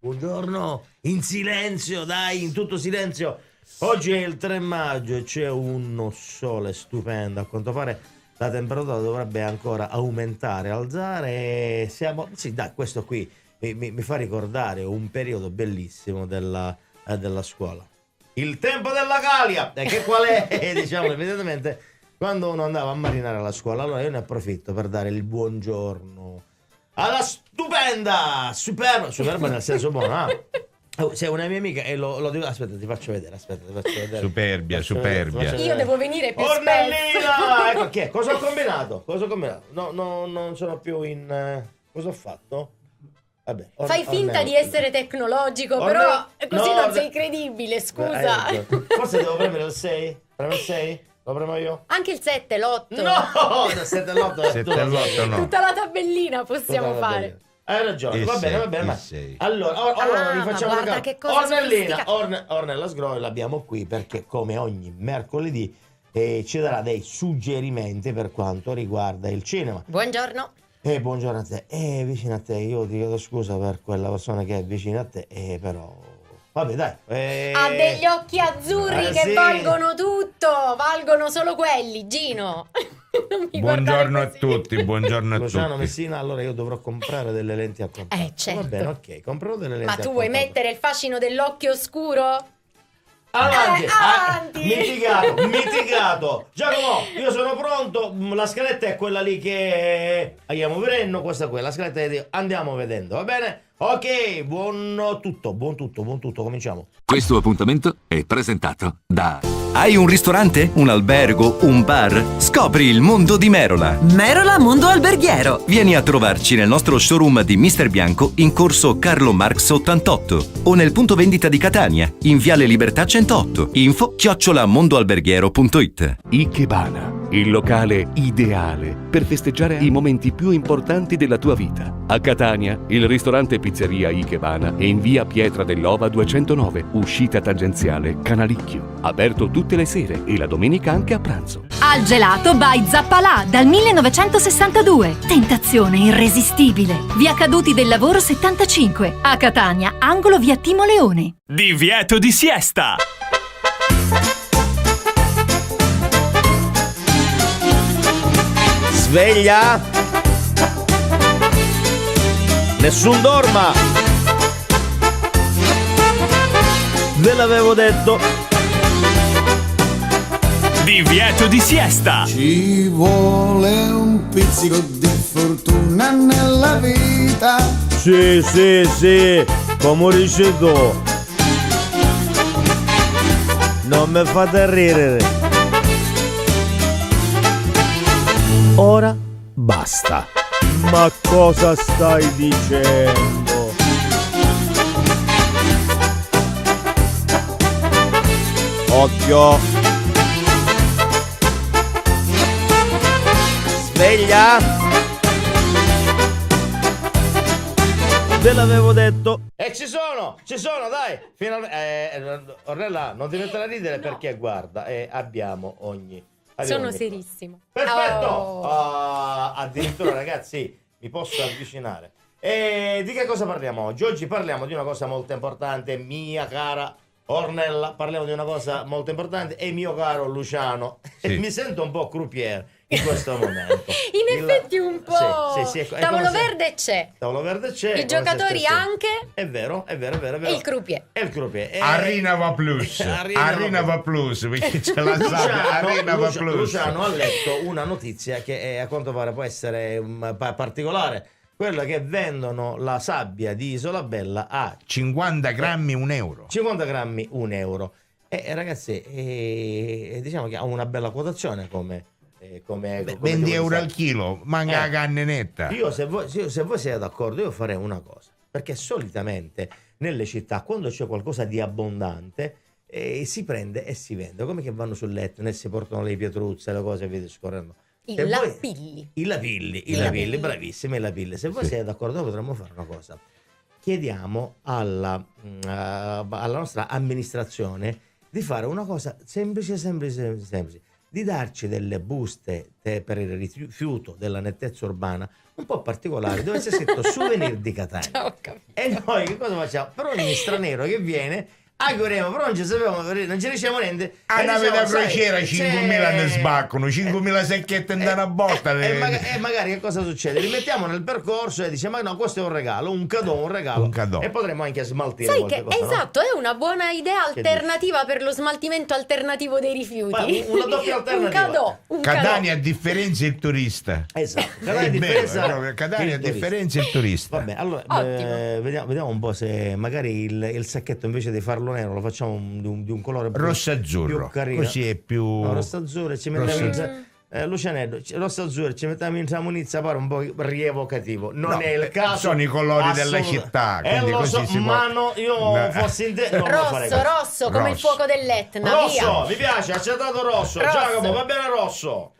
Buongiorno, in silenzio, dai, in tutto silenzio. Oggi è il 3 maggio e c'è uno sole stupendo. A quanto pare la temperatura dovrebbe ancora aumentare, alzare. E siamo... Sì, dai, questo qui mi fa ricordare un periodo bellissimo della scuola. Il tempo della Galia, che qual è? Diciamo, evidentemente, quando uno andava a marinare alla scuola. Allora io ne approfitto per dare il buongiorno alla stupenda, superba nel senso buono, sei una mia amica e lo dico, aspetta, ti faccio vedere. Superbia. Io devo venire più Ornellina! Ecco, che cosa ho combinato? No, non sono più in... cosa ho fatto? Vabbè, Fai finta di essere tecnologico, però così non sei credibile, scusa. Forse devo premere il 6? Premo il 6? Lo premo io? Anche il 7, l'8. No, il 7 e l'8 7 e l'8 no. Tutta la tabellina possiamo fare. Hai ragione, va bene. Ma... Allora rifacciamo guarda una che cosa Ornellina, Ornella Sgroi l'abbiamo qui perché come ogni mercoledì ci darà dei suggerimenti per quanto riguarda il cinema. Buongiorno. Buongiorno a te. Vicino a te, io ti chiedo scusa per quella persona che è vicino a te, però... Vabbè, dai. Ha degli occhi azzurri che sì. valgono tutto, valgono solo quelli, Gino. Non mi Buongiorno a così. tutti, buongiorno a Luciano tutti. Messina, allora io dovrò comprare delle lenti a contatto. Certo. Va bene, ok, comprerò delle lenti Ma a tu contatto. vuoi mettere il fascino dell'occhio oscuro? Avanti. Avanti. Mitigato. Giacomo, io sono pronto. La scaletta è quella lì che andiamo vedendo. Questa qui, la scaletta che andiamo vedendo, va bene? Ok, buon tutto. Cominciamo. Questo appuntamento è presentato da... Hai un ristorante? Un albergo? Un bar? Scopri il mondo di Merola. Merola Mondo Alberghiero. Vieni a trovarci nel nostro showroom di Mister Bianco in corso Carlo Marx 88 o nel punto vendita di Catania in Viale Libertà 108. info@mondoalberghiero.it. Ikebana, il locale ideale per festeggiare i momenti più importanti della tua vita. A Catania, il ristorante pizzeria Ikebana è in via Pietra dell'Ova 209, uscita tangenziale Canalicchio. Aperto tutte le sere e la domenica anche a pranzo. Al Gelato by Zappalà dal 1962. Tentazione irresistibile. Via Caduti del Lavoro 75. A Catania, angolo via Timo Leone. Divieto di siesta. Sveglia. Nessun dorma. Ve l'avevo detto. Divieto di siesta. Ci vuole un pizzico di fortuna nella vita. Sì, come dici tu. Non mi fate ridere. Ora basta. Ma cosa stai dicendo? Occhio. Sveglia. Ve l'avevo detto. E ci sono, dai. Ornella, non ti mettere a ridere perché guarda, abbiamo ogni... Sono serissimo. Perfetto. Addirittura ragazzi, mi posso avvicinare. E di che cosa parliamo oggi? Oggi parliamo di una cosa molto importante, mia cara Ornella. Parliamo di una cosa molto importante e mio caro Luciano. Sì. Mi sento un po' croupier in questo momento. In effetti un po'. Sì, Tavolo verde c'è. I giocatori anche. È vero. E il croupier. Arena va plus, perché c'è la sabbia. Arena va plus. Luciano ha letto una notizia che a quanto pare può essere particolare. Quella che vendono la sabbia di Isolabella a 50 grammi €1. 50 grammi €1. E ragazzi, diciamo che ha una bella quotazione come 20 euro al chilo, manca la carne netta. Io se voi siete d'accordo, io farei una cosa, perché solitamente nelle città quando c'è qualcosa di abbondante si prende e si vende, come che vanno sul letto e si portano le pietruzze, le cose e via discorrendo. I lapilli, bravissimi i lapilli. Se voi siete d'accordo potremmo fare una cosa. Chiediamo alla nostra amministrazione di fare una cosa semplice, di darci delle buste per il rifiuto della nettezza urbana un po' particolari, dove c'è scritto souvenir di Catania. E noi che cosa facciamo? Per ogni straniero che viene auguriamo, però non ci sappiamo, non ci diciamo niente. A nave da sai, crociera 5.000 ne sbaccano, 5.000 secchiette andano a botta. E magari che cosa succede? Li mettiamo nel percorso e dice: ma no, questo è un regalo, un regalo. E potremmo anche smaltire. Sai qualche che cosa, esatto, è una buona idea alternativa per lo smaltimento alternativo dei rifiuti. Una doppia alternativa. Catania a differenza il turista. Esatto. Catania a differenza il turista. Vabbè, allora vediamo un po' se magari il sacchetto invece di farlo nero lo facciamo di un colore rosso-azzurro, più carino. Così è più rosso-azzurro, ci mettiamo Lucianello, rosso-azzurro, ci mettiamo in munizia, pare un po' rievocativo. Non è il caso. Sono i colori della città, quindi lo così si ma può... io fossi in te non rosso come il fuoco dell'Etna. Rosso, via. mi piace, accettato rosso. Giacomo, va bene rosso.